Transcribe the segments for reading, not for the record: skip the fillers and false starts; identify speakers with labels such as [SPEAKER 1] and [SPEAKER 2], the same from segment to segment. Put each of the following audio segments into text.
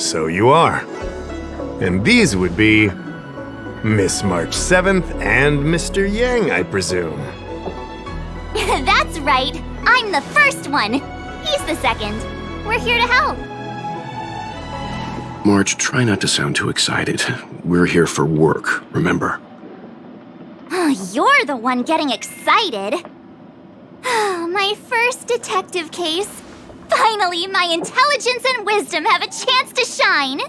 [SPEAKER 1] So you are. And these would be Miss March 7th and Mr. Yang, I presume.
[SPEAKER 2] That's right. I'm the first one. He's the second. We're here to help.
[SPEAKER 3] March, try not to sound too excited. We're here for work, remember?
[SPEAKER 2] You're the one getting excited. My first detective case. Finally, my intelligence and wisdom have a chance to shine.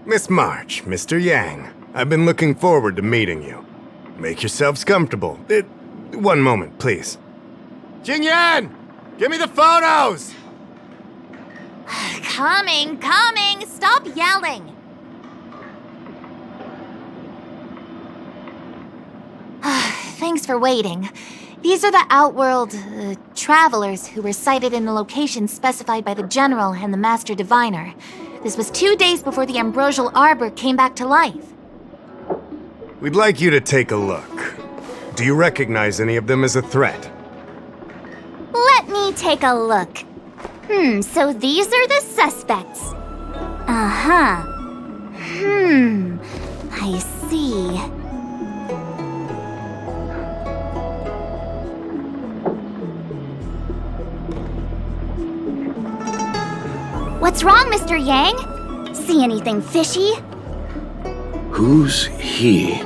[SPEAKER 1] Miss March, Mr. Yang, I've been looking forward to meeting you. Make yourselves comfortable. One moment, please. Jingyan! Give me the photos!
[SPEAKER 2] Coming! Stop yelling! Thanks for waiting. These are the Outworld, travelers who were sighted in the location specified by the General and the Master Diviner. This was 2 days before the Ambrosial Arbor came back to life.
[SPEAKER 1] We'd like you to take a look. Do you recognize any of them as a threat?
[SPEAKER 2] Let me take a look. So these are the suspects. Uh-huh. I see. What's wrong, Mr. Yang? See anything fishy?
[SPEAKER 3] Who's he?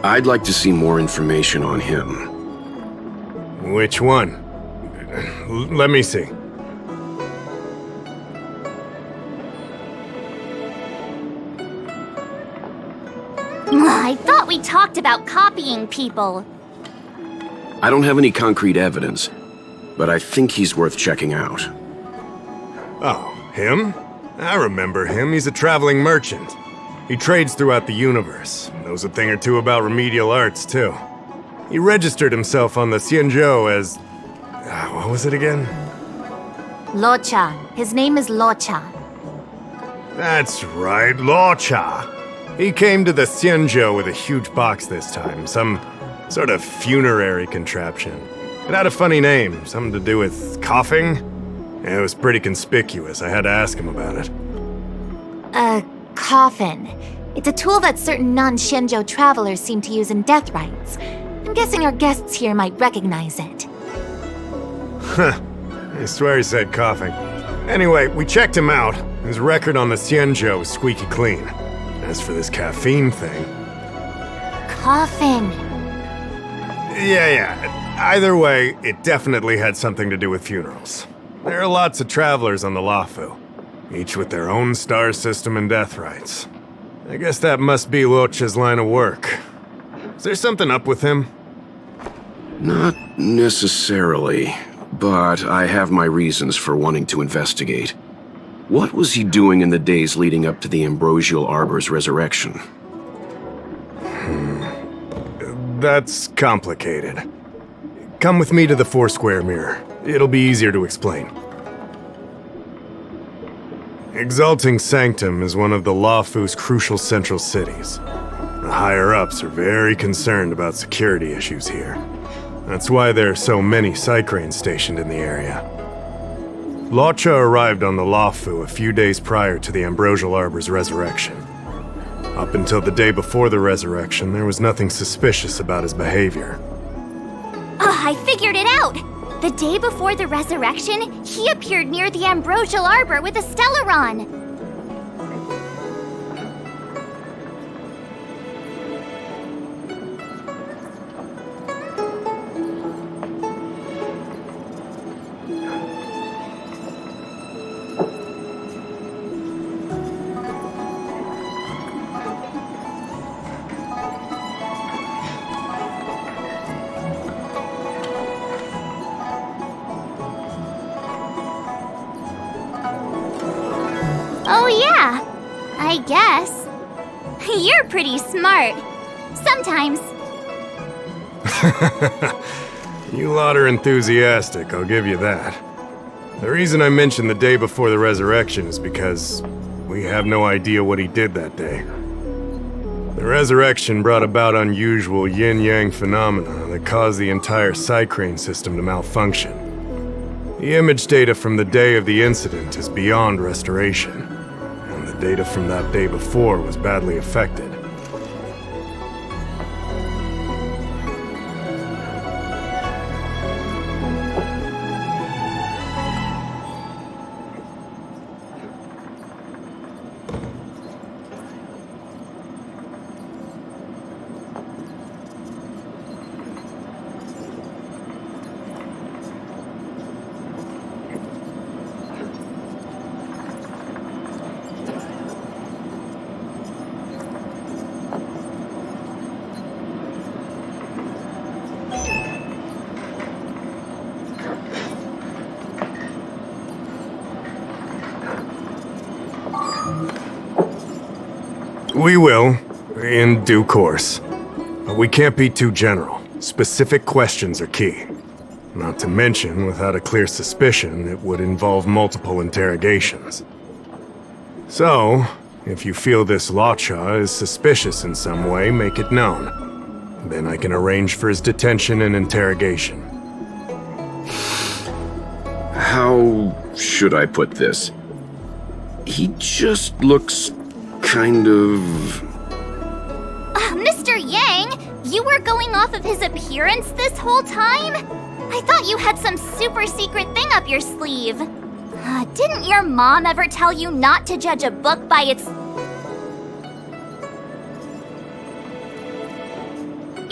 [SPEAKER 3] I'd like to see more information on him.
[SPEAKER 1] Which one? Let me see.
[SPEAKER 2] I thought we talked about copying people.
[SPEAKER 3] I don't have any concrete evidence, but I think he's worth checking out.
[SPEAKER 1] Oh, him? I remember him. He's a traveling merchant. He trades throughout the universe. Knows a thing or two about remedial arts, too. He registered himself on the Xianzhou as... what was it again?
[SPEAKER 2] Luocha. His name is Luocha.
[SPEAKER 1] That's right, Luocha. He came to the Xianzhou with a huge box this time. Some sort of funerary contraption. It had a funny name. Something to do with coughing? It was pretty conspicuous. I had to ask him about it.
[SPEAKER 2] A coffin. It's a tool that certain non-Xianzhou travelers seem to use in death rites. I'm guessing our guests here might recognize it.
[SPEAKER 1] Huh. I swear he said coughing. Anyway, we checked him out. His record on the Xianzhou is squeaky clean. As for this caffeine thing...
[SPEAKER 2] Coffin.
[SPEAKER 1] Yeah. Either way, it definitely had something to do with funerals. There are lots of travelers on the Luofu, each with their own star system and death rites. I guess that must be Luocha's line of work. Is there something up with him?
[SPEAKER 3] Not necessarily, but I have my reasons for wanting to investigate. What was he doing in the days leading up to the Ambrosial Arbor's resurrection?
[SPEAKER 1] That's complicated. Come with me to the Foursquare Mirror. It'll be easier to explain. Exalting Sanctum is one of the Luofu's crucial central cities. The higher-ups are very concerned about security issues here. That's why there are so many Psycranes stationed in the area. Luocha arrived on the Luofu a few days prior to the Ambrosial Arbor's resurrection. Up until the day before the resurrection, there was nothing suspicious about his behavior.
[SPEAKER 2] I figured it out! The day before the resurrection, he appeared near the Ambrosial Arbor with a Stellaron. Oh yeah, I guess. You're pretty smart. Sometimes.
[SPEAKER 1] You lot are enthusiastic, I'll give you that. The reason I mentioned the day before the resurrection is because we have no idea what he did that day. The resurrection brought about unusual yin-yang phenomena that caused the entire Psycrane system to malfunction. The image data from the day of the incident is beyond restoration. the data from that day before was badly affected. We will, in due course. But we can't be too general. Specific questions are key. Not to mention, without a clear suspicion, it would involve multiple interrogations. So, if you feel this Luocha is suspicious in some way, make it known. Then I can arrange for his detention and interrogation.
[SPEAKER 3] How should I put this? He just looks kind of...
[SPEAKER 4] Mr. Yang, you were going off of his appearance this whole time? I thought you had some super secret thing up your sleeve. Didn't your mom ever tell you not to judge a book by its...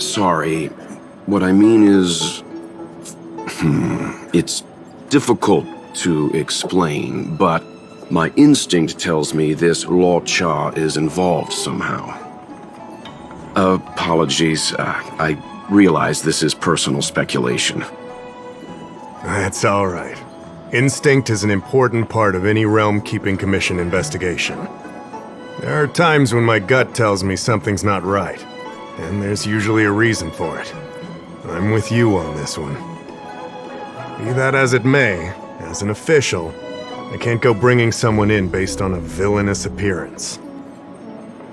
[SPEAKER 3] Sorry. What I mean is... It's difficult to explain, but my instinct tells me this Luocha is involved somehow. Apologies. I realize this is personal speculation.
[SPEAKER 1] That's all right. Instinct is an important part of any Realm Keeping Commission investigation. There are times when my gut tells me something's not right, and there's usually a reason for it. I'm with you on this one. Be that as it may, as an official, I can't go bringing someone in based on a villainous appearance.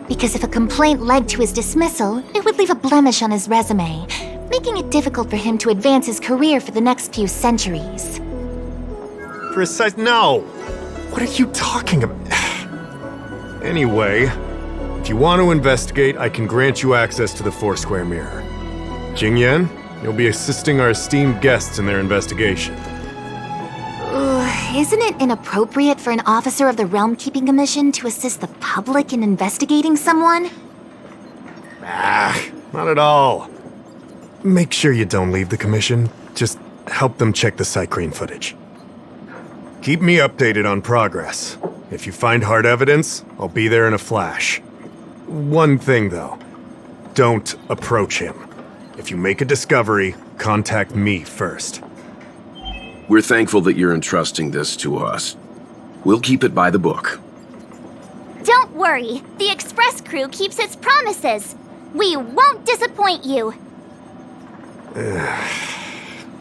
[SPEAKER 2] Because if a complaint led to his dismissal, it would leave a blemish on his resume, making it difficult for him to advance his career for the next few centuries.
[SPEAKER 1] No! What are you talking about? Anyway, if you want to investigate, I can grant you access to the Foursquare Mirror. Jingyan, you'll be assisting our esteemed guests in their investigation.
[SPEAKER 2] Isn't it inappropriate for an officer of the Realm Keeping Commission to assist the public in investigating someone?
[SPEAKER 1] Not at all. Make sure you don't leave the commission. Just help them check the Cycrane footage. Keep me updated on progress. If you find hard evidence, I'll be there in a flash. One thing, though. Don't approach him. If you make a discovery, contact me first.
[SPEAKER 3] We're thankful that you're entrusting this to us. We'll keep it by the book.
[SPEAKER 4] Don't worry, the Express crew keeps its promises. We won't disappoint you.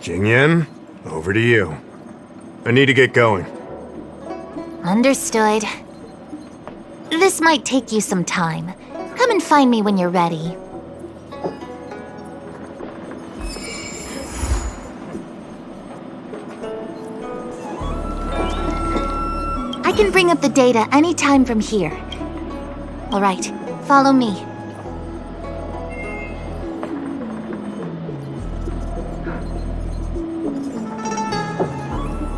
[SPEAKER 1] Jingyan, over to you. I need to get going.
[SPEAKER 2] Understood. This might take you some time. Come and find me when you're ready. I can bring up the data anytime from here. All right, follow me.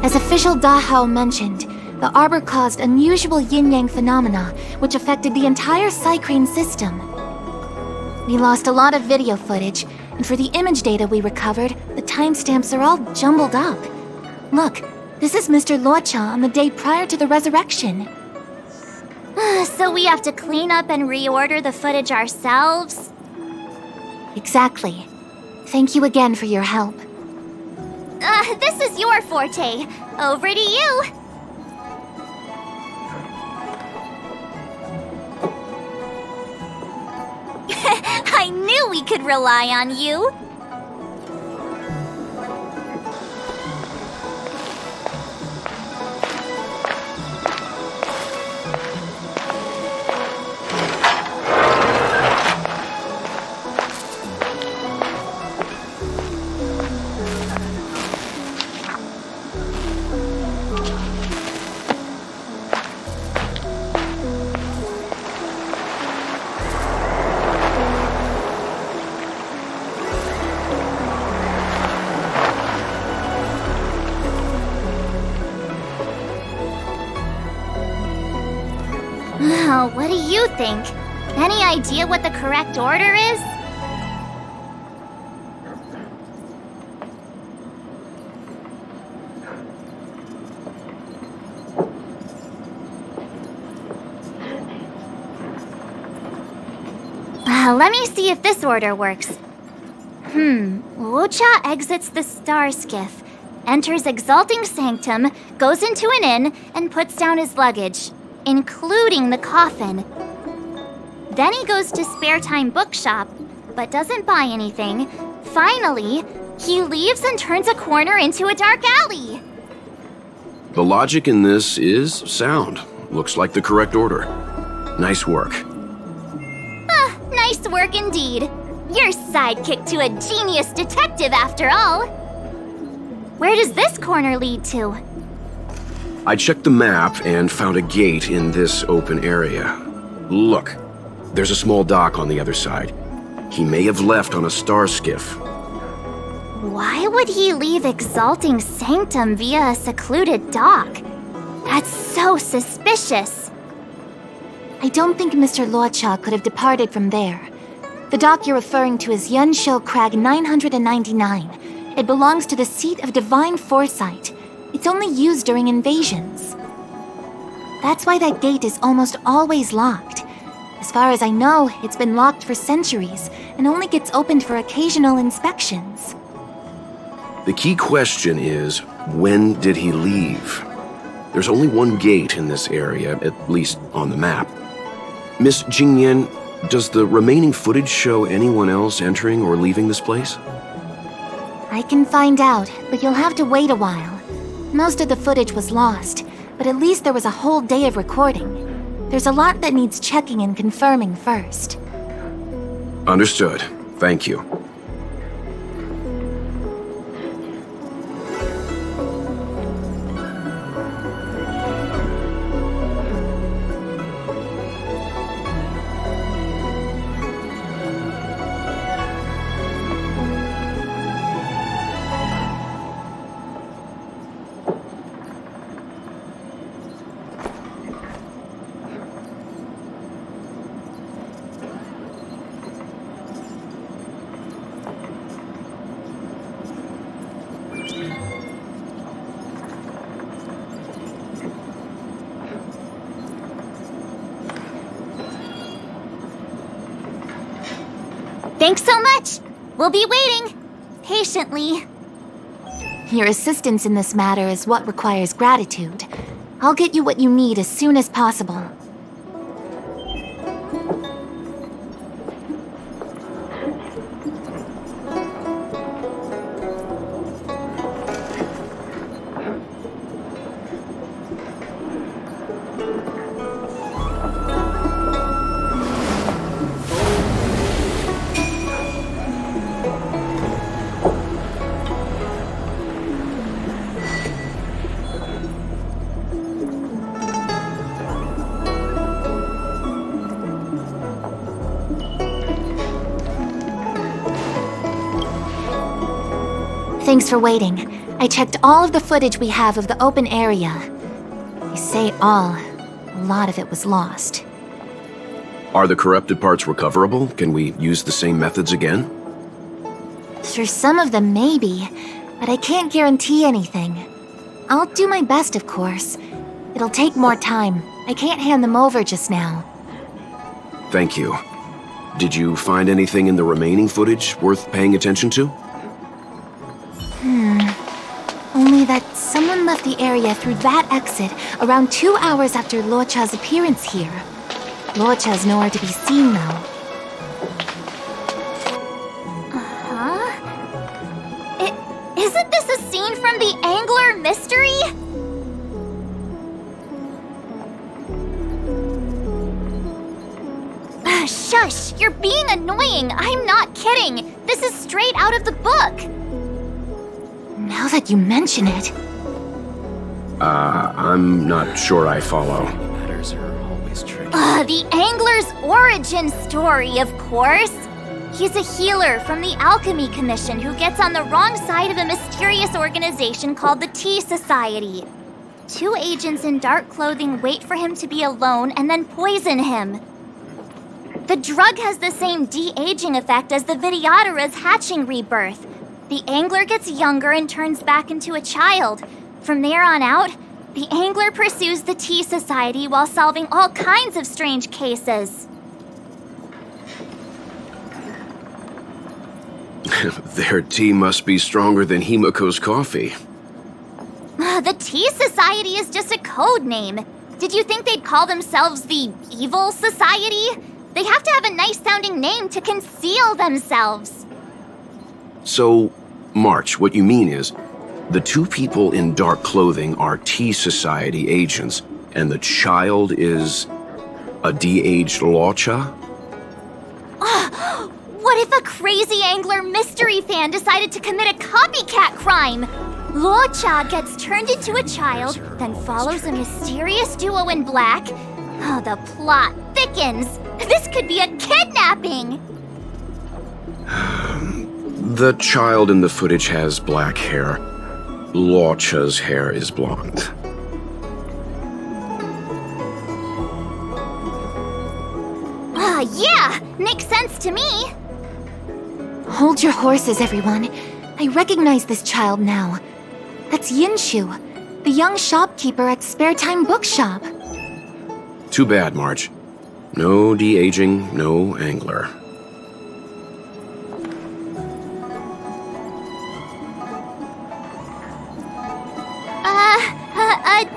[SPEAKER 2] As official Dahao mentioned, the Arbor caused unusual yin-yang phenomena, which affected the entire Cycrane system. We lost a lot of video footage, and for the image data we recovered, the timestamps are all jumbled up. Look, this is Mr. Luocha on the day prior to the resurrection.
[SPEAKER 4] So we have to clean up and reorder the footage ourselves?
[SPEAKER 2] Exactly. Thank you again for your help.
[SPEAKER 4] This is your forte. Over to you. I knew we could rely on you. Oh, what do you think? Any idea what the correct order is? Let me see if this order works. Luocha exits the star skiff, enters Exalting Sanctum, goes into an inn, and puts down his luggage, including the coffin. Then he goes to Spare Time Bookshop, but doesn't buy anything. Finally, he leaves and turns a corner into a dark alley.
[SPEAKER 3] The logic in this is sound. Looks like the correct order. Nice work.
[SPEAKER 4] Nice work indeed. You're sidekick to a genius detective after all. Where does this corner lead to?
[SPEAKER 3] I checked the map and found a gate in this open area. Look, there's a small dock on the other side. He may have left on a star skiff.
[SPEAKER 4] Why would he leave Exalting Sanctum via a secluded dock? That's so suspicious.
[SPEAKER 2] I don't think Mr. Luocha could have departed from there. The dock you're referring to is Yunshou Crag 999. It belongs to the seat of divine foresight. It's only used during invasions. That's why that gate is almost always locked. As far as I know, it's been locked for centuries and only gets opened for occasional inspections.
[SPEAKER 3] The key question is, when did he leave? There's only one gate in this area, at least on the map. Miss Jingyan, does the remaining footage show anyone else entering or leaving this place?
[SPEAKER 2] I can find out, but you'll have to wait a while. Most of the footage was lost, but at least there was a whole day of recording. There's a lot that needs checking and confirming first.
[SPEAKER 3] Understood. Thank you.
[SPEAKER 4] Thanks so much. We'll be waiting. Patiently.
[SPEAKER 2] Your assistance in this matter is what requires gratitude. I'll get you what you need as soon as possible. Thanks for waiting. I checked all of the footage we have of the open area. I say all. A lot of it was lost.
[SPEAKER 3] Are the corrupted parts recoverable? Can we use the same methods again?
[SPEAKER 2] For some of them, maybe. But I can't guarantee anything. I'll do my best, of course. It'll take more time. I can't hand them over just now.
[SPEAKER 3] Thank you. Did you find anything in the remaining footage worth paying attention to?
[SPEAKER 2] Only that someone left the area through that exit around 2 hours after Luocha's appearance here. Luocha's nowhere to be seen, though.
[SPEAKER 4] Isn't this a scene from the Angler Mystery? Shush! You're being annoying! I'm not kidding! This is straight out of the book!
[SPEAKER 2] Now that you mention it...
[SPEAKER 3] I'm not sure I follow.
[SPEAKER 5] Matters are always tricky.
[SPEAKER 4] The Angler's origin story, of course! He's a healer from the Alchemy Commission who gets on the wrong side of a mysterious organization called the Tea Society. 2 agents in dark clothing wait for him to be alone and then poison him. The drug has the same de-aging effect as the Vidyadhara's hatching rebirth. The angler gets younger and turns back into a child. From there on out, the angler pursues the Tea Society while solving all kinds of strange cases.
[SPEAKER 3] Their tea must be stronger than Himiko's coffee.
[SPEAKER 4] The Tea Society is just a code name. Did you think they'd call themselves the Evil Society? They have to have a nice-sounding name to conceal themselves.
[SPEAKER 3] So, March, what you mean is, the 2 people in dark clothing are Tea Society agents, and the child is a de-aged Luocha?
[SPEAKER 4] What if a crazy angler mystery fan decided to commit a copycat crime? Luocha gets turned into a child, then follows a mysterious duo in black. Oh, the plot thickens. This could be a kidnapping!
[SPEAKER 3] The child in the footage has black hair. Luocha's hair is blonde.
[SPEAKER 4] Yeah! Makes sense to me!
[SPEAKER 2] Hold your horses, everyone. I recognize this child now. That's Yinshu, the young shopkeeper at Spare Time Bookshop.
[SPEAKER 3] Too bad, March. No de-aging, no angler.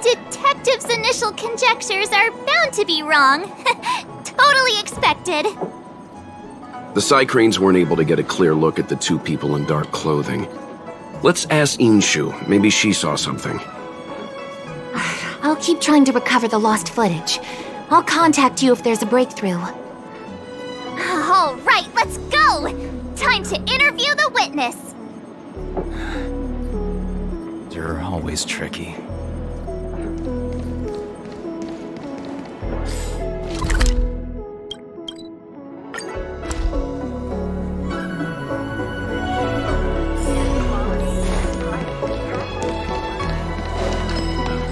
[SPEAKER 4] Detective's initial conjectures are bound to be wrong. Totally expected.
[SPEAKER 3] The Psycranes weren't able to get a clear look at the 2 people in dark clothing. Let's ask Inshu. Maybe she saw something.
[SPEAKER 2] I'll keep trying to recover the lost footage. I'll contact you if there's a breakthrough.
[SPEAKER 4] All right, let's go! Time to interview the witness.
[SPEAKER 5] You're always tricky.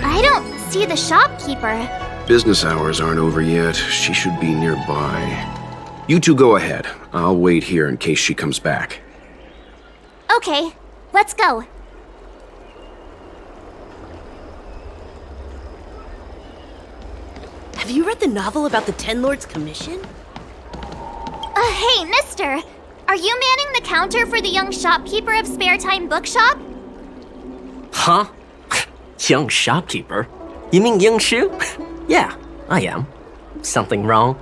[SPEAKER 4] I don't see the shopkeeper.
[SPEAKER 3] Business hours aren't over yet. She should be nearby. You 2 go ahead. I'll wait here in case she comes back.
[SPEAKER 4] Okay, let's go.
[SPEAKER 6] Have you read the novel about the Ten Lords Commission?
[SPEAKER 4] Hey, mister! Are you manning the counter for the young shopkeeper of Spare Time Bookshop?
[SPEAKER 7] Huh? Young shopkeeper? You mean Youngshu? Yeah, I am. Something wrong?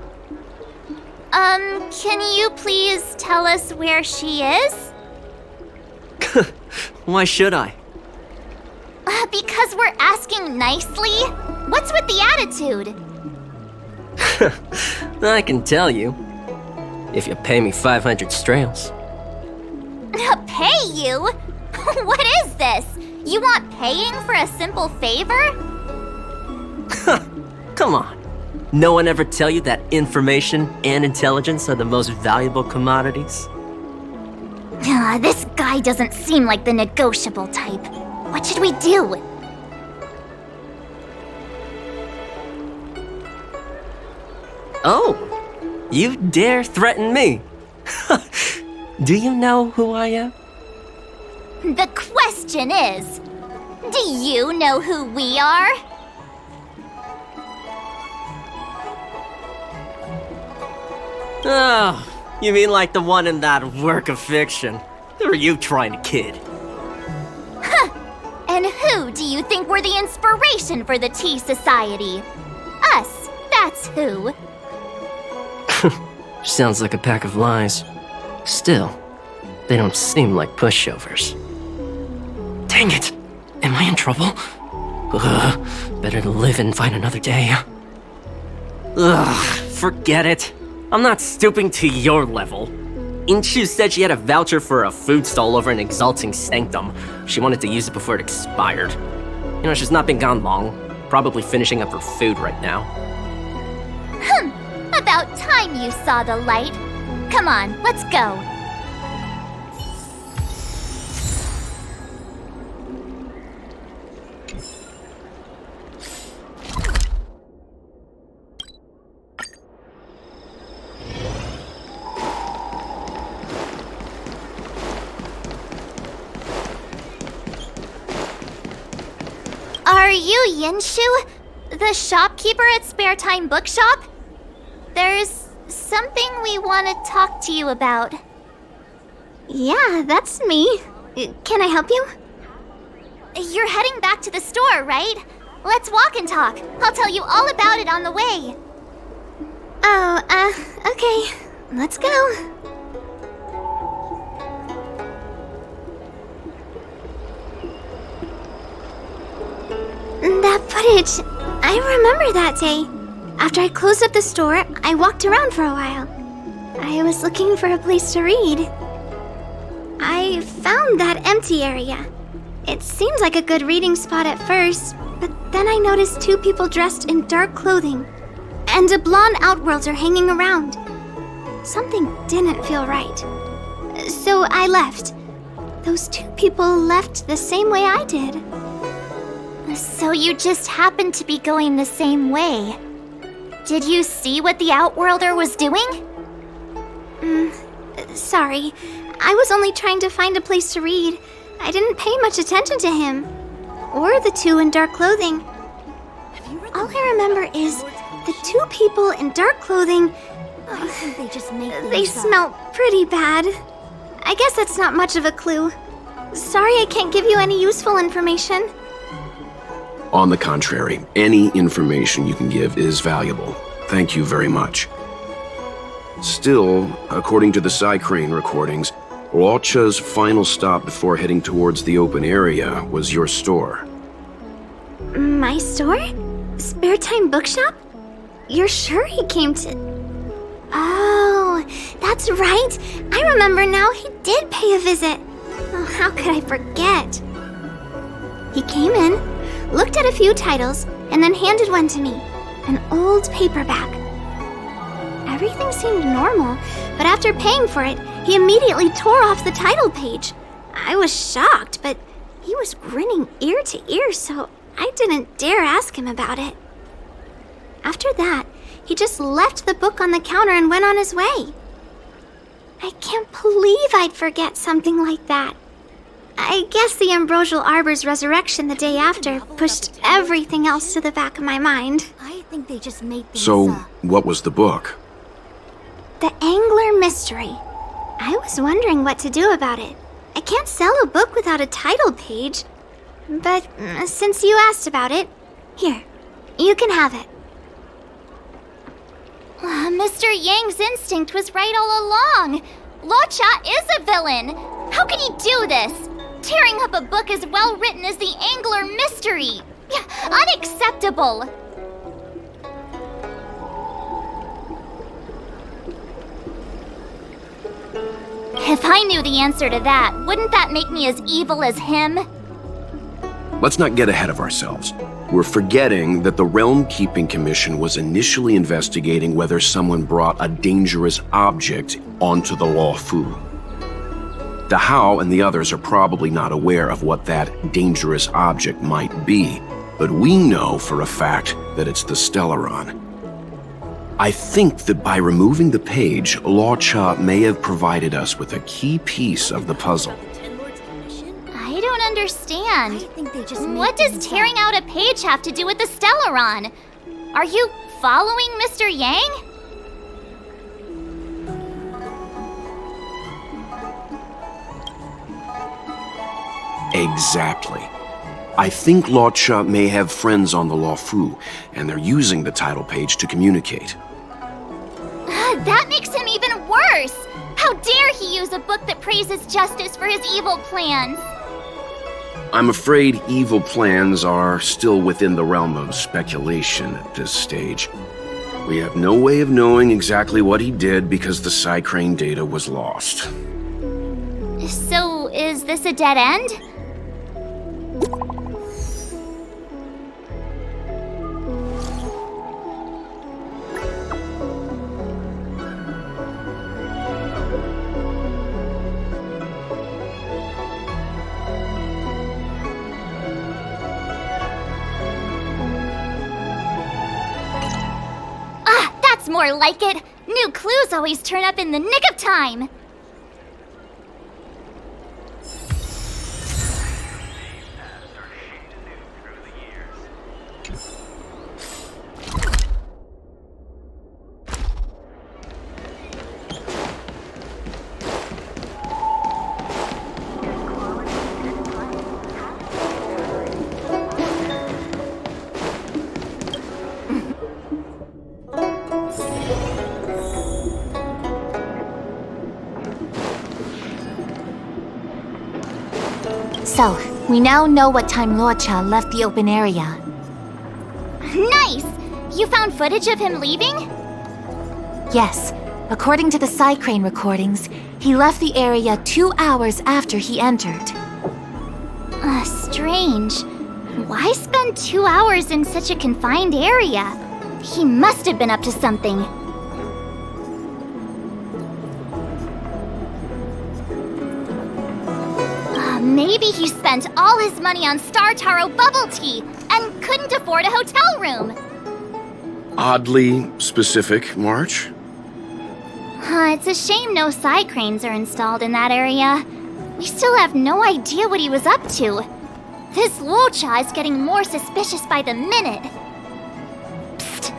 [SPEAKER 4] Can you please tell us where she is?
[SPEAKER 7] Why should I?
[SPEAKER 4] Because we're asking nicely. What's with the attitude?
[SPEAKER 7] I can tell you. If you pay me 500 strails.
[SPEAKER 4] Pay you? What is this? You want paying for a simple favor?
[SPEAKER 7] Come on. No one ever tell you that information and intelligence are the most valuable commodities?
[SPEAKER 4] This guy doesn't seem like the negotiable type. What should we do?
[SPEAKER 7] Oh, you dare threaten me? Do you know who I am?
[SPEAKER 4] The question is, do you know who we are?
[SPEAKER 7] Oh, you mean like the one in that work of fiction? Who are you trying to kid?
[SPEAKER 4] And who do you think were the inspiration for the Tea Society? Us, that's who.
[SPEAKER 7] Sounds like a pack of lies. Still, they don't seem like pushovers. Dang it! Am I in trouble? Better to live and find another day. Forget it. I'm not stooping to your level. Inshu said she had a voucher for a food stall over in Exalting Sanctum. She wanted to use it before it expired. You know, she's not been gone long. Probably finishing up her food right now.
[SPEAKER 4] About time you saw the light. Come on, let's go. Are you Yinshu? The shopkeeper at Spare Time Bookshop? There's something we want to talk to you about.
[SPEAKER 8] Yeah, that's me. Can I help you?
[SPEAKER 4] You're heading back to the store, right? Let's walk and talk. I'll tell you all about it on the way.
[SPEAKER 8] Oh, okay. Let's go. That footage, I remember that day. After I closed up the store, I walked around for a while. I was looking for a place to read. I found that empty area. It seemed like a good reading spot at first, but then I noticed two people dressed in dark clothing and a blonde outworlder hanging around. Something didn't feel right. So I left. Those two people left the same way I did.
[SPEAKER 4] So you just happened to be going the same way. Did you see what the Outworlder was doing?
[SPEAKER 8] Sorry. I was only trying to find a place to read. I didn't pay much attention to him. Or the two in dark clothing. All I remember is the two people in dark clothing.
[SPEAKER 4] I think they just make
[SPEAKER 8] They smell pretty bad. I guess that's not much of a clue. Sorry I can't give you any useful information.
[SPEAKER 3] On the contrary, any information you can give is valuable. Thank you very much. Still, according to the Psycrane recordings, Luocha's final stop before heading towards the open area was your store.
[SPEAKER 8] My store? Spare Time Bookshop? You're sure he came to... Oh, that's right. I remember now, he did pay a visit. Oh, how could I forget? He came in, looked at a few titles, and then handed one to me. An old paperback. Everything seemed normal, but after paying for it, he immediately tore off the title page. I was shocked, but he was grinning ear to ear, so I didn't dare ask him about it. After that, he just left the book on the counter and went on his way. I can't believe I'd forget something like that. I guess the Ambrosial Arbor's resurrection the day after pushed everything else to the back of my mind.
[SPEAKER 4] I think they just made things
[SPEAKER 3] So,
[SPEAKER 4] up.
[SPEAKER 3] what was the book?
[SPEAKER 8] The Angler Mystery. I was wondering what to do about it. I can't sell a book without a title page. But since you asked about it, here, you can have it.
[SPEAKER 4] Mr. Yang's instinct was right all along. Luocha is a villain. How can he do this? Tearing up a book as well written as the Angler Mystery. Unacceptable. If I knew the answer to that, wouldn't that make me as evil as him?
[SPEAKER 3] Let's not get ahead of ourselves. We're forgetting that the Realm Keeping Commission was initially investigating whether someone brought a dangerous object onto the Luofu. The How and the others are probably not aware of what that dangerous object might be, but we know for a fact that it's the Stellaron. I think that by removing the page, Luocha may have provided us with a key piece of the puzzle.
[SPEAKER 4] I don't understand.
[SPEAKER 8] I think they just made
[SPEAKER 4] What does
[SPEAKER 8] things
[SPEAKER 4] tearing out a page have to do with the Stellaron? Are you following Mr. Yang?
[SPEAKER 3] Exactly. I think Luocha may have friends on the Luofu, and they're using the title page to communicate.
[SPEAKER 4] That makes him even worse! How dare he use a book that praises justice for his evil plans?
[SPEAKER 3] I'm afraid evil plans are still within the realm of speculation at this stage. We have no way of knowing exactly what he did because the Psycrane data was lost.
[SPEAKER 4] So, is this a dead end? That's more like it. New clues always turn up in the nick of time.
[SPEAKER 2] So, we now know what time Luocha left the open area.
[SPEAKER 4] Nice! You found footage of him leaving?
[SPEAKER 2] Yes, according to the Psycrane recordings, he left the area 2 hours after he entered.
[SPEAKER 4] Strange. Why spend 2 hours in such a confined area? He must have been up to something. Maybe he spent all his money on Star Taro bubble tea and couldn't afford a hotel room.
[SPEAKER 3] Oddly specific, March.
[SPEAKER 4] It's a shame no Psycranes are installed in that area. We still have no idea what he was up to. This Luocha is getting more suspicious by the minute. Psst.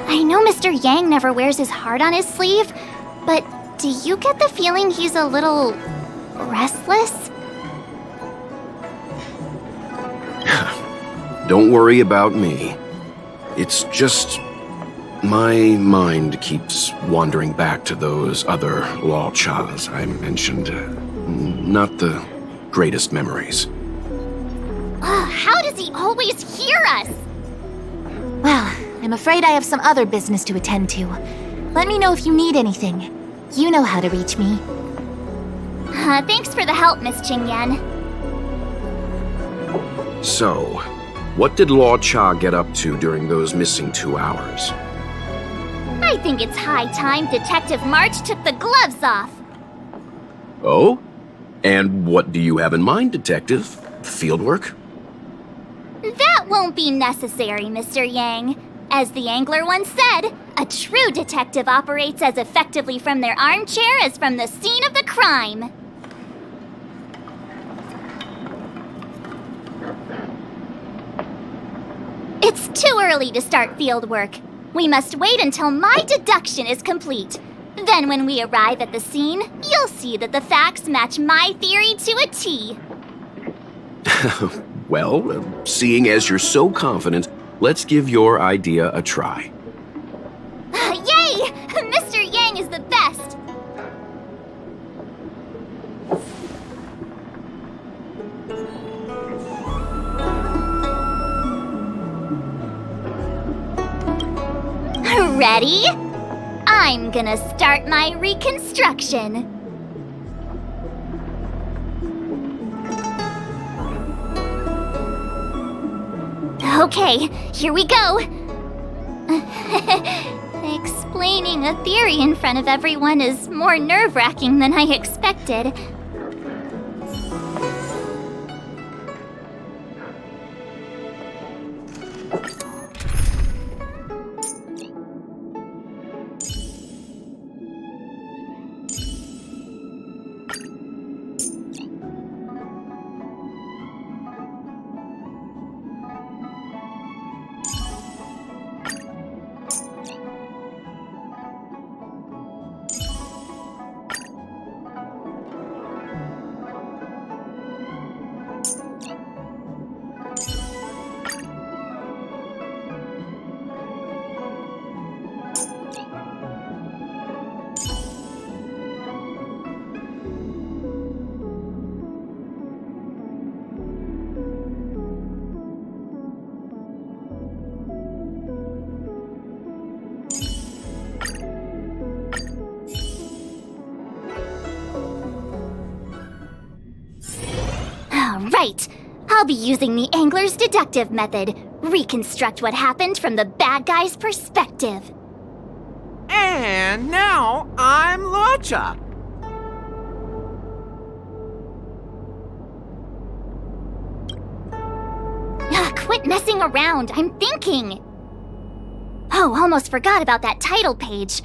[SPEAKER 4] I know Mr. Yang never wears his heart on his sleeve, but do you get the feeling he's a little restless?
[SPEAKER 3] Don't worry about me. It's just my mind keeps wandering back to those other Luochas I mentioned. Not the greatest memories.
[SPEAKER 4] How does he always hear us?
[SPEAKER 2] Well, I'm afraid I have some other business to attend to. Let me know if you need anything. You know how to reach me.
[SPEAKER 4] Thanks for the help, Miss Qingyan.
[SPEAKER 3] So, what did Luocha get up to during those missing 2 hours?
[SPEAKER 4] I think it's high time Detective March took the gloves off.
[SPEAKER 3] Oh? And what do you have in mind, Detective? Fieldwork?
[SPEAKER 4] That won't be necessary, Mr. Yang. As the angler once said, a true detective operates as effectively from their armchair as from the scene of the crime. It's too early to start field work. We must wait until my deduction is complete. Then when we arrive at the scene, you'll see that the facts match my theory to a T.
[SPEAKER 3] Well, seeing as you're so confident, let's give your idea a try.
[SPEAKER 4] Yay! Mr. Yang is the best! Ready? I'm gonna start my reconstruction. Okay, here we go. Explaining a theory in front of everyone is more nerve-wracking than I expected. Right! I'll be using the angler's deductive method. Reconstruct what happened from the bad guy's perspective.
[SPEAKER 9] And now I'm Luocha.
[SPEAKER 4] Quit messing around, I'm thinking! Oh, almost forgot about that title page.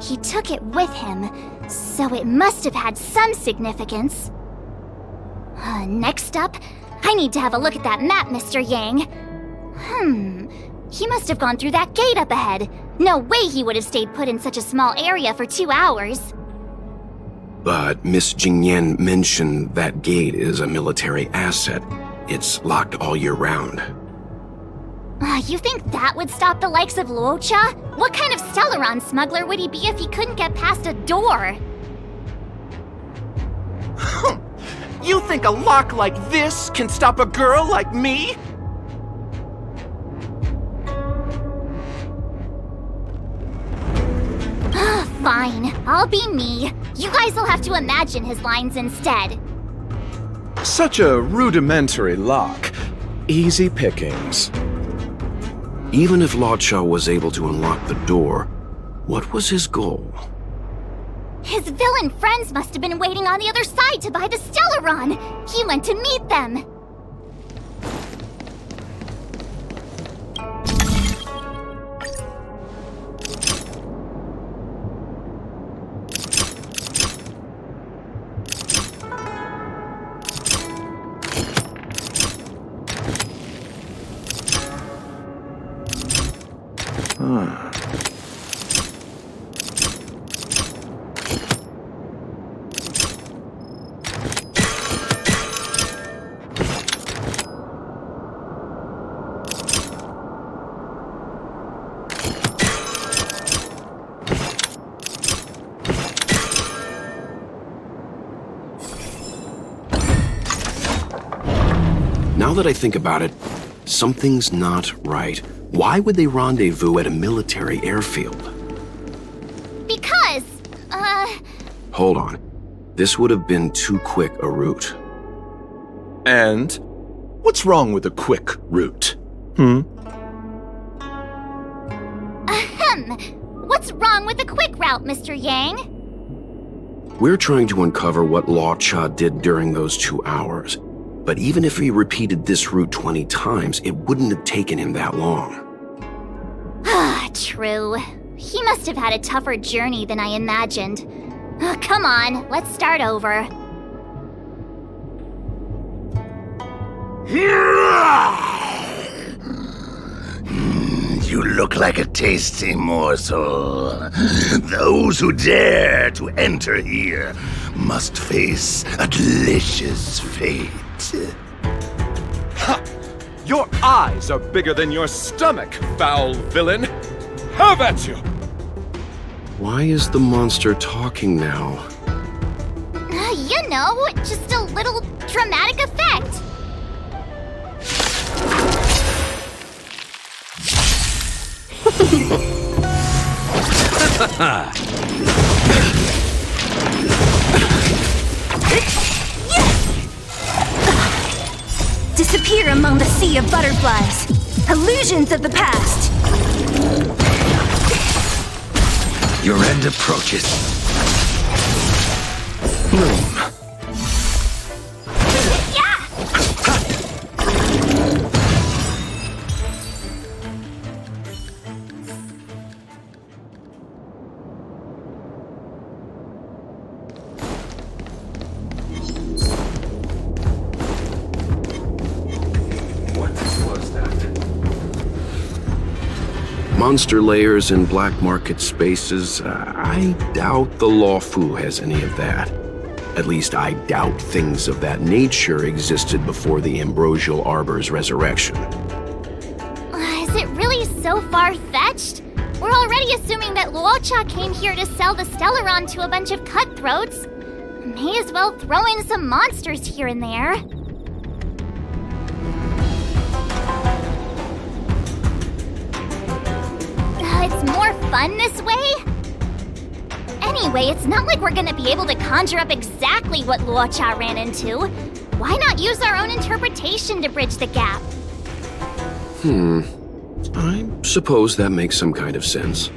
[SPEAKER 4] He took it with him, so it must have had some significance. Next up, I need to have a look at that map, Mr. Yang. He must have gone through that gate up ahead. No way he would have stayed put in such a small area for 2 hours.
[SPEAKER 3] But Miss Jingyan mentioned that gate is a military asset. It's locked all year round.
[SPEAKER 4] You think that would stop the likes of Luocha? What kind of Stellaron smuggler would he be if he couldn't get past a door?
[SPEAKER 9] You think a lock like this can stop a girl like me?
[SPEAKER 4] Fine, I'll be me. You guys will have to imagine his lines instead.
[SPEAKER 10] Such a rudimentary lock. Easy pickings.
[SPEAKER 3] Even if Luocha was able to unlock the door, what was his goal?
[SPEAKER 4] His villain friends must have been waiting on the other side to buy the Stellaron. He went to meet them.
[SPEAKER 3] Now that I think about it, something's not right. Why would they rendezvous at a military airfield?
[SPEAKER 4] Because,
[SPEAKER 3] Hold on. This would have been too quick a route.
[SPEAKER 10] And what's wrong with a quick route?
[SPEAKER 4] What's wrong with the quick route, Mr. Yang?
[SPEAKER 3] We're trying to uncover what Luocha did during those 2 hours. But even if he repeated this route 20 times, it wouldn't have taken him that long.
[SPEAKER 4] True. He must have had a tougher journey than I imagined. Come on, let's start over.
[SPEAKER 11] You look like a tasty morsel. Those who dare to enter here must face a delicious fate.
[SPEAKER 10] Ha! Your eyes are bigger than your stomach, foul villain! Have at you!
[SPEAKER 3] Why is the monster talking now?
[SPEAKER 4] You know, just a little dramatic effect.
[SPEAKER 12] Disappear among the sea of butterflies. Illusions of the past.
[SPEAKER 11] Your end approaches. Bloom.
[SPEAKER 3] Monster layers and black market spaces, I doubt the Luofu has any of that. At least I doubt things of that nature existed before the Ambrosial Arbor's resurrection.
[SPEAKER 4] Is it really so far-fetched? We're already assuming that Luocha came here to sell the Stellaron to a bunch of cutthroats. May as well throw in some monsters here and there. It's more fun this way? Anyway, it's not like we're gonna be able to conjure up exactly what Luocha ran into. Why not use our own interpretation to bridge the gap?
[SPEAKER 3] I suppose that makes some kind of sense.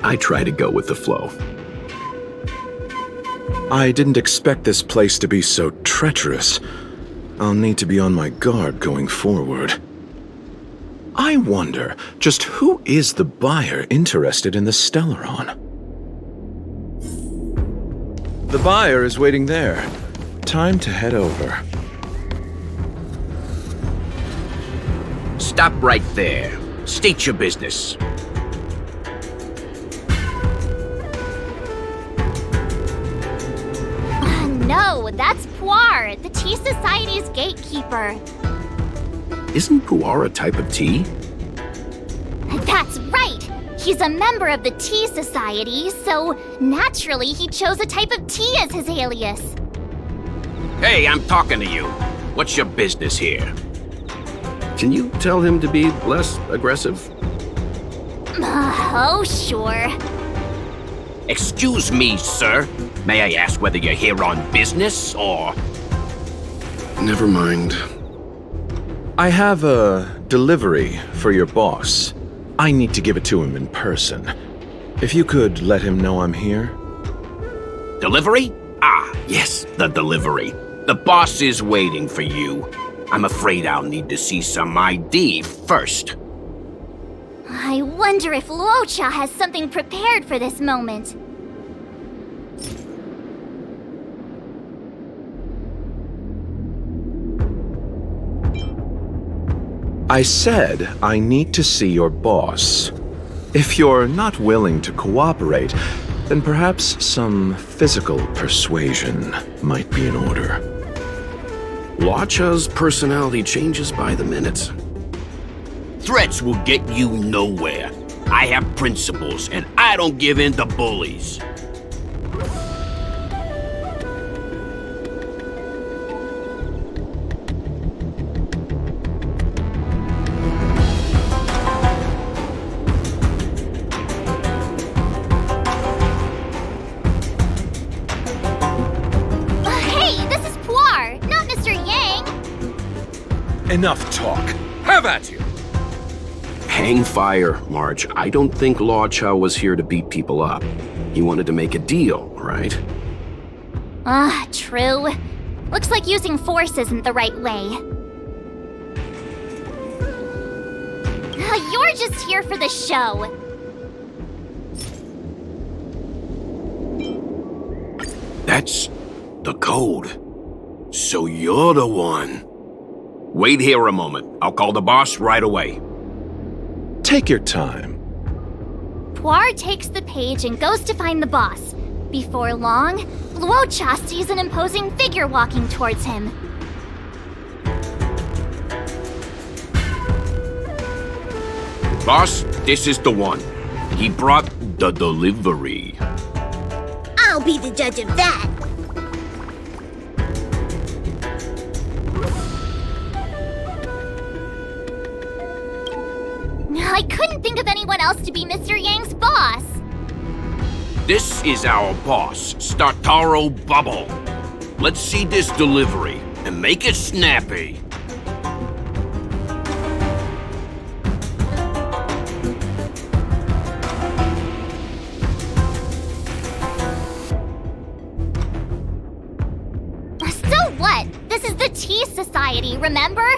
[SPEAKER 3] I try to go with the flow.
[SPEAKER 10] I didn't expect this place to be so treacherous. I'll need to be on my guard going forward. I wonder, just who is the buyer interested in the Stellaron? The buyer is waiting there. Time to head over.
[SPEAKER 11] Stop right there. State your business.
[SPEAKER 4] No, that's Puar, the Tea Society's gatekeeper.
[SPEAKER 3] Isn't pu'er a type of tea?
[SPEAKER 4] That's right! He's a member of the Tea Society, so naturally he chose a type of tea as his alias.
[SPEAKER 3] Hey, I'm talking to you. What's your business here? Can you tell him to be less aggressive?
[SPEAKER 4] Oh, sure.
[SPEAKER 3] Excuse me, sir. May I ask whether you're here on business, or... Never mind.
[SPEAKER 10] I have a delivery for your boss. I need to give it to him in person. If you could let him know I'm here.
[SPEAKER 3] Delivery? Ah, yes, the delivery. The boss is waiting for you. I'm afraid I'll need to see some ID first.
[SPEAKER 4] I wonder if Luocha has something prepared for this moment.
[SPEAKER 10] I said I need to see your boss. If you're not willing to cooperate, then perhaps some physical persuasion might be in order.
[SPEAKER 3] Luocha's personality changes by the minute. Threats will get you nowhere. I have principles, and I don't give in to bullies.
[SPEAKER 10] Enough talk. Have at you!
[SPEAKER 3] Hang fire, Marge. I don't think Luocha was here to beat people up. He wanted to make a deal, right?
[SPEAKER 4] True. Looks like using force isn't the right way. You're just here for the show.
[SPEAKER 3] That's the code. So you're the one. Wait here a moment. I'll call the boss right away.
[SPEAKER 10] Take your time.
[SPEAKER 4] Puar takes the page and goes to find the boss. Before long, Luocha sees an imposing figure walking towards him.
[SPEAKER 3] Boss, this is the one. He brought the delivery.
[SPEAKER 6] I'll be the judge of that.
[SPEAKER 4] I couldn't think of anyone else to be Mr. Yang's boss.
[SPEAKER 3] This is our boss, Startaro Bubble. Let's see this delivery, and make it snappy.
[SPEAKER 4] So what? This is the Tea Society, remember?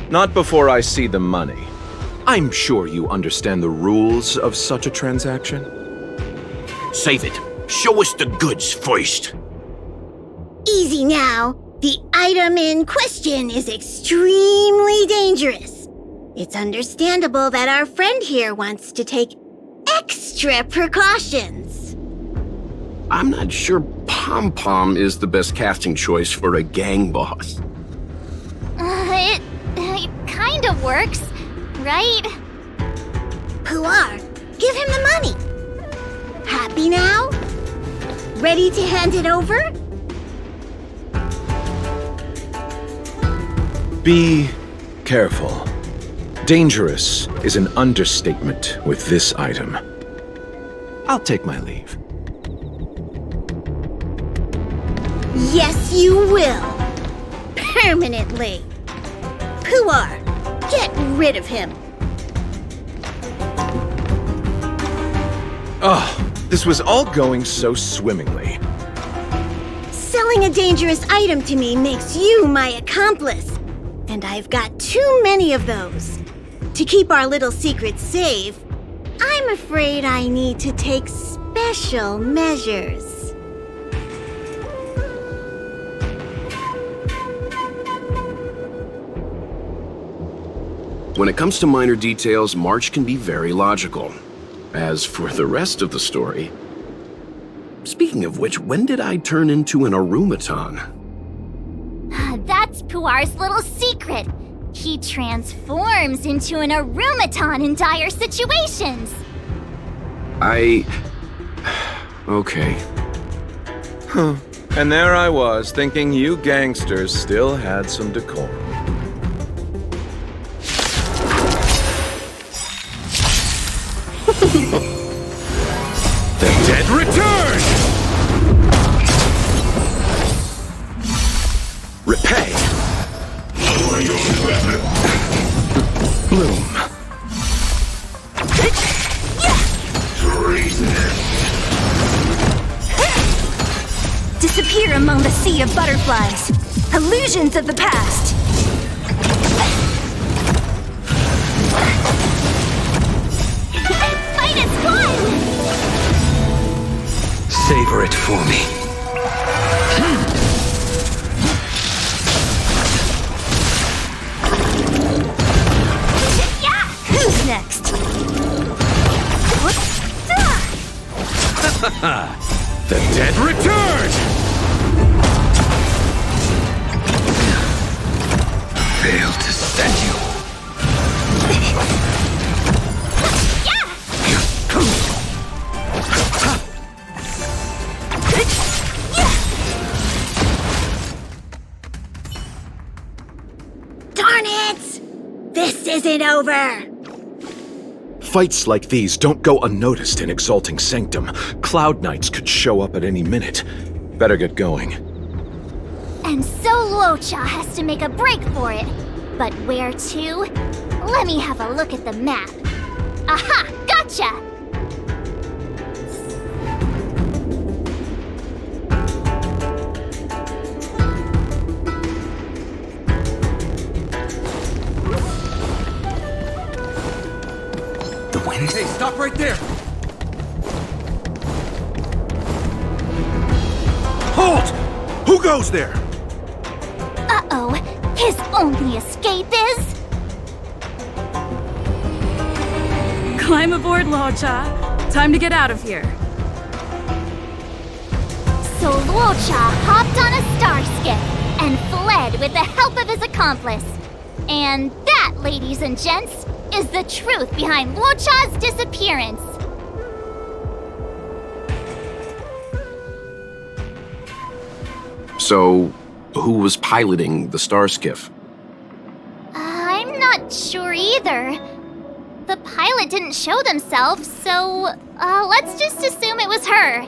[SPEAKER 10] Not before I see the money. I'm sure you understand the rules of such a transaction.
[SPEAKER 3] Save it. Show us the goods first.
[SPEAKER 6] Easy now. The item in question is extremely dangerous. It's understandable that our friend here wants to take extra precautions.
[SPEAKER 3] I'm not sure Pom Pom is the best casting choice for a gang boss.
[SPEAKER 4] It kinda works, right?
[SPEAKER 6] Puar, give him the money. Happy now? Ready to hand it over?
[SPEAKER 10] Be careful. Dangerous is an understatement with this item. I'll take my leave.
[SPEAKER 6] Yes, you will. Permanently. Puar, get rid of him.
[SPEAKER 10] Oh, this was all going so swimmingly.
[SPEAKER 6] Selling a dangerous item to me makes you my accomplice. And I've got too many of those. To keep our little secret safe, I'm afraid I need to take special measures.
[SPEAKER 3] When it comes to minor details, March can be very logical. As for the rest of the story... Speaking of which, when did I turn into an Arumaton?
[SPEAKER 4] That's Puar's little secret. He transforms into an arumaton in dire situations.
[SPEAKER 3] Okay.
[SPEAKER 10] Huh. And there I was, thinking you gangsters still had some decorum.
[SPEAKER 11] The dead return!
[SPEAKER 10] Repay! Bloom.
[SPEAKER 12] Disappear among the sea of butterflies. Illusions of the past.
[SPEAKER 4] Fight is one!
[SPEAKER 11] Savor it for me.
[SPEAKER 12] Who's next?
[SPEAKER 11] The dead return! Failed to set you.
[SPEAKER 6] Darn it! This isn't over!
[SPEAKER 10] Fights like these don't go unnoticed in Exalting Sanctum. Cloud Knights could show up at any minute. Better get going.
[SPEAKER 4] And so Luocha has to make a break for it. But where to? Let me have a look at the map. Aha! Gotcha!
[SPEAKER 11] The wind? Hey, stop right there! Halt! Who goes there?
[SPEAKER 4] Uh-oh. His only escape is...
[SPEAKER 13] Climb aboard, Luocha. Time to get out of here.
[SPEAKER 4] So Luocha hopped on a star skiff and fled with the help of his accomplice. And that, ladies and gents, is the truth behind Luocha's disappearance.
[SPEAKER 3] So, who was piloting the star skiff?
[SPEAKER 4] I'm not sure either. The pilot didn't show themselves, so let's just assume it was her.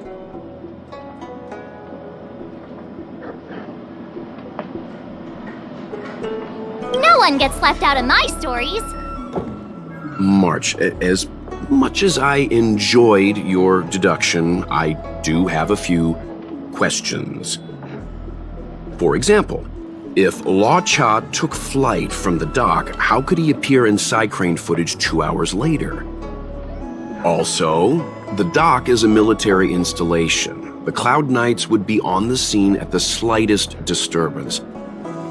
[SPEAKER 4] No one gets left out of my stories.
[SPEAKER 3] March, as much as I enjoyed your deduction, I do have a few questions. For example, if Luocha took flight from the dock, how could he appear in side crane footage 2 hours later? Also, the dock is a military installation. The Cloud Knights would be on the scene at the slightest disturbance.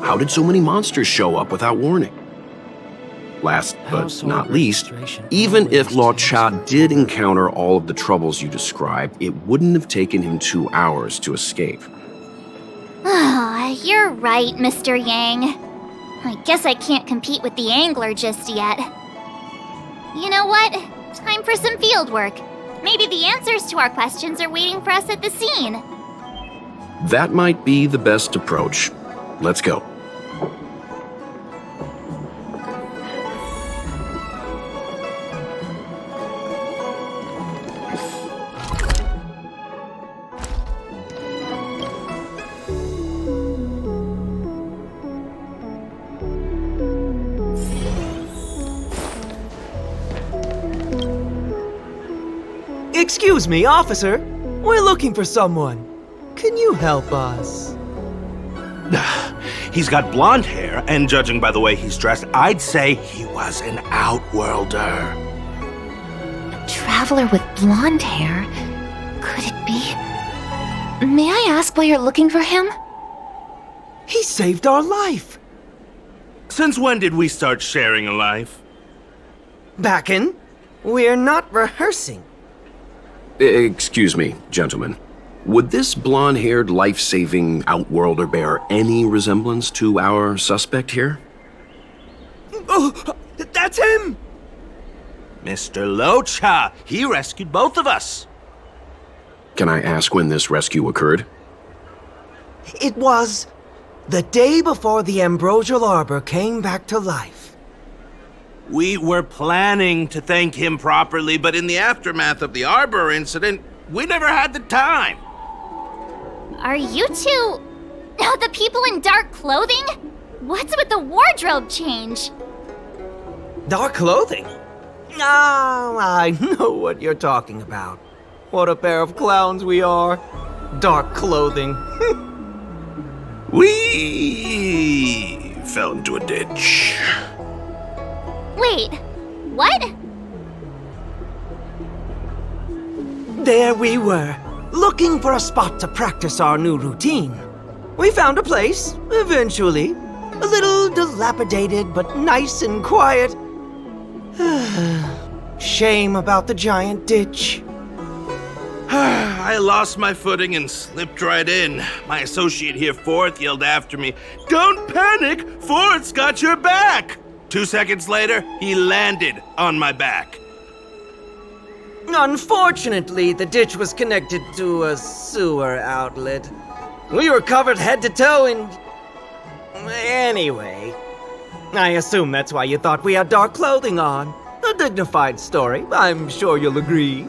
[SPEAKER 3] How did so many monsters show up without warning? Last but not least, even if Luocha did encounter all of the troubles you described, it wouldn't have taken him 2 hours to escape.
[SPEAKER 4] You're right, Mr. Yang. I guess I can't compete with the angler just yet. You know what? Time for some field work. Maybe the answers to our questions are waiting for us at the scene.
[SPEAKER 3] That might be the best approach. Let's go.
[SPEAKER 14] Excuse me, officer. We're looking for someone. Can you help us?
[SPEAKER 15] He's got blonde hair, and judging by the way he's dressed, I'd say he was an outworlder.
[SPEAKER 2] A traveler with blonde hair? Could it be? May I ask why you're looking for him?
[SPEAKER 14] He saved our life.
[SPEAKER 15] Since when did we start sharing a life?
[SPEAKER 14] Backen, we're not rehearsing.
[SPEAKER 3] Excuse me, gentlemen. Would this blonde-haired, life-saving outworlder bear any resemblance to our suspect here?
[SPEAKER 14] Oh, that's him!
[SPEAKER 15] Mr. Luocha, he rescued both of us.
[SPEAKER 3] Can I ask when this rescue occurred?
[SPEAKER 14] It was the day before the Ambrosial Arbor came back to life.
[SPEAKER 15] We were planning to thank him properly, but in the aftermath of the Arbor incident, we never had the time.
[SPEAKER 4] Are you two the people in dark clothing? What's with the wardrobe change?
[SPEAKER 14] Dark clothing? Ah, I know what you're talking about. What a pair of clowns we are. Dark clothing.
[SPEAKER 3] We fell into a ditch.
[SPEAKER 4] Wait, what?
[SPEAKER 14] There we were, looking for a spot to practice our new routine. We found a place, eventually. A little dilapidated, but nice and quiet. Shame about the giant ditch.
[SPEAKER 15] I lost my footing and slipped right in. My associate here, Fourth, yelled after me, "Don't panic! Fourth's got your back!" 2 seconds later, he landed on my back.
[SPEAKER 14] Unfortunately, the ditch was connected to a sewer outlet. We were covered head to toe in... Anyway, I assume that's why you thought we had dark clothing on. A dignified story, I'm sure you'll agree.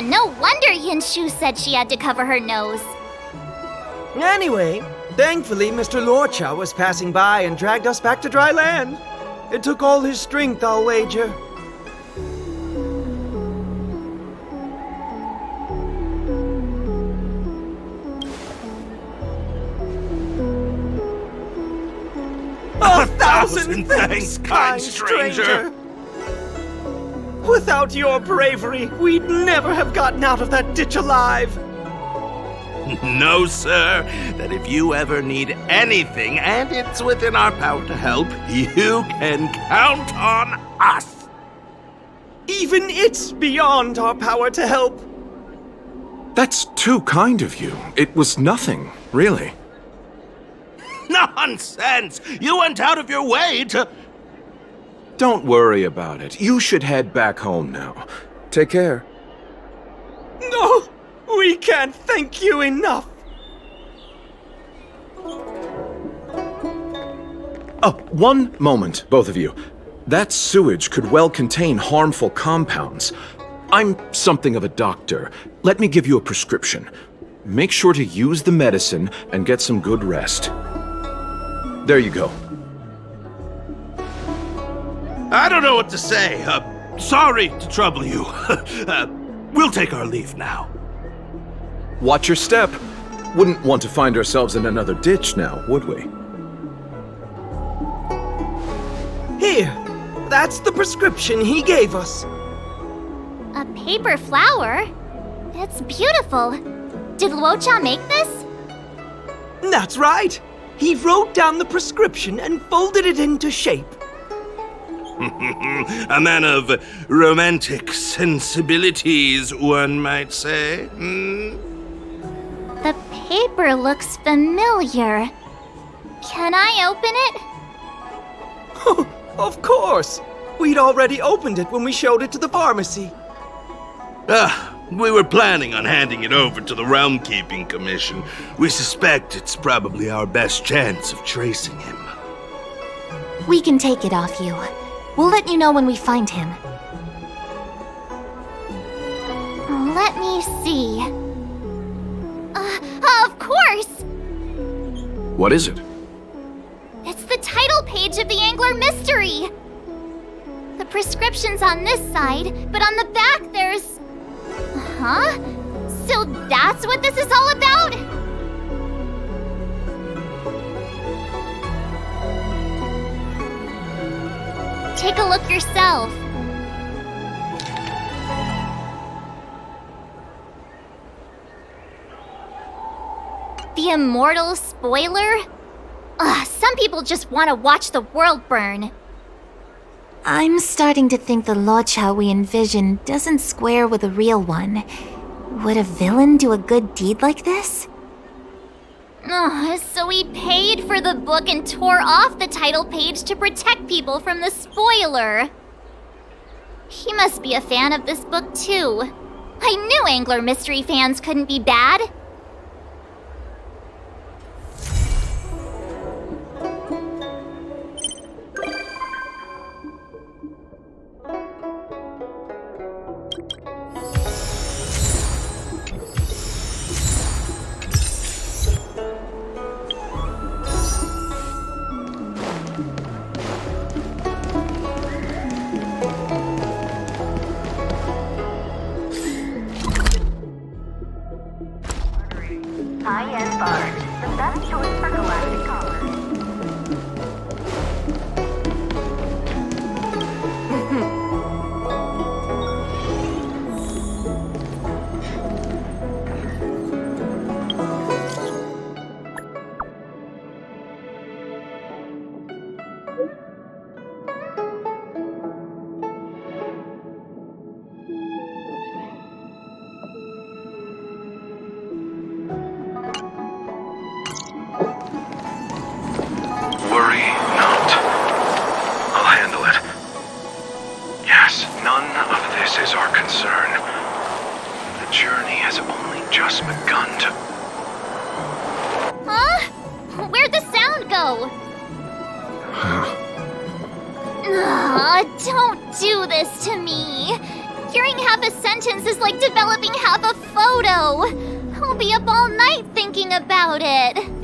[SPEAKER 4] No wonder Yinshu said she had to cover her nose.
[SPEAKER 14] Anyway, thankfully Mr. Luocha was passing by and dragged us back to dry land. It took all his strength, I'll wager. A thousand thanks, kind stranger! Without your bravery, we'd never have gotten out of that ditch alive.
[SPEAKER 15] No, sir. That if you ever need anything, and it's within our power to help, you can count on us.
[SPEAKER 14] Even it's beyond our power to help.
[SPEAKER 10] That's too kind of you. It was nothing, really.
[SPEAKER 15] Nonsense! You went out of your way to...
[SPEAKER 10] Don't worry about it. You should head back home now. Take care.
[SPEAKER 14] No! We can't thank you enough!
[SPEAKER 10] Oh, one moment, both of you. That sewage could well contain harmful compounds. I'm something of a doctor. Let me give you a prescription. Make sure to use the medicine and get some good rest. There you go.
[SPEAKER 15] I don't know what to say. Sorry to trouble you. We'll take our leave now.
[SPEAKER 10] Watch your step. Wouldn't want to find ourselves in another ditch now, would we?
[SPEAKER 14] Here, that's the prescription he gave us.
[SPEAKER 4] A paper flower? It's beautiful. Did Luocha make this?
[SPEAKER 14] That's right. He wrote down the prescription and folded it into shape.
[SPEAKER 15] A man of romantic sensibilities, one might say.
[SPEAKER 4] The paper looks familiar. Can I open it?
[SPEAKER 14] Of course! We'd already opened it when we showed it to the pharmacy.
[SPEAKER 15] We were planning on handing it over to the Realm Keeping Commission. We suspect it's probably our best chance of tracing him.
[SPEAKER 2] We can take it off you. We'll let you know when we find him.
[SPEAKER 4] Let me see. Of course!
[SPEAKER 3] What is it?
[SPEAKER 4] It's the title page of the Angler Mystery! The prescription's on this side, but on the back there's... Huh? So that's what this is all about? Take a look yourself. The immortal spoiler? Some people just want to watch the world burn.
[SPEAKER 2] I'm starting to think the Luocha we envision doesn't square with a real one. Would a villain do a good deed like this?
[SPEAKER 4] So he paid for the book and tore off the title page to protect people from the spoiler. He must be a fan of this book too. I knew Angler Mystery fans couldn't be bad.
[SPEAKER 16] High-end barge, the best choice for galactic commerce.
[SPEAKER 10] Worry not. I'll handle it. Yes, none of this is our concern. The journey has only just begun to...
[SPEAKER 4] Huh? Where'd the sound go? Don't do this to me. Hearing half a sentence is like developing half a photo. I'll be up all night thinking about it.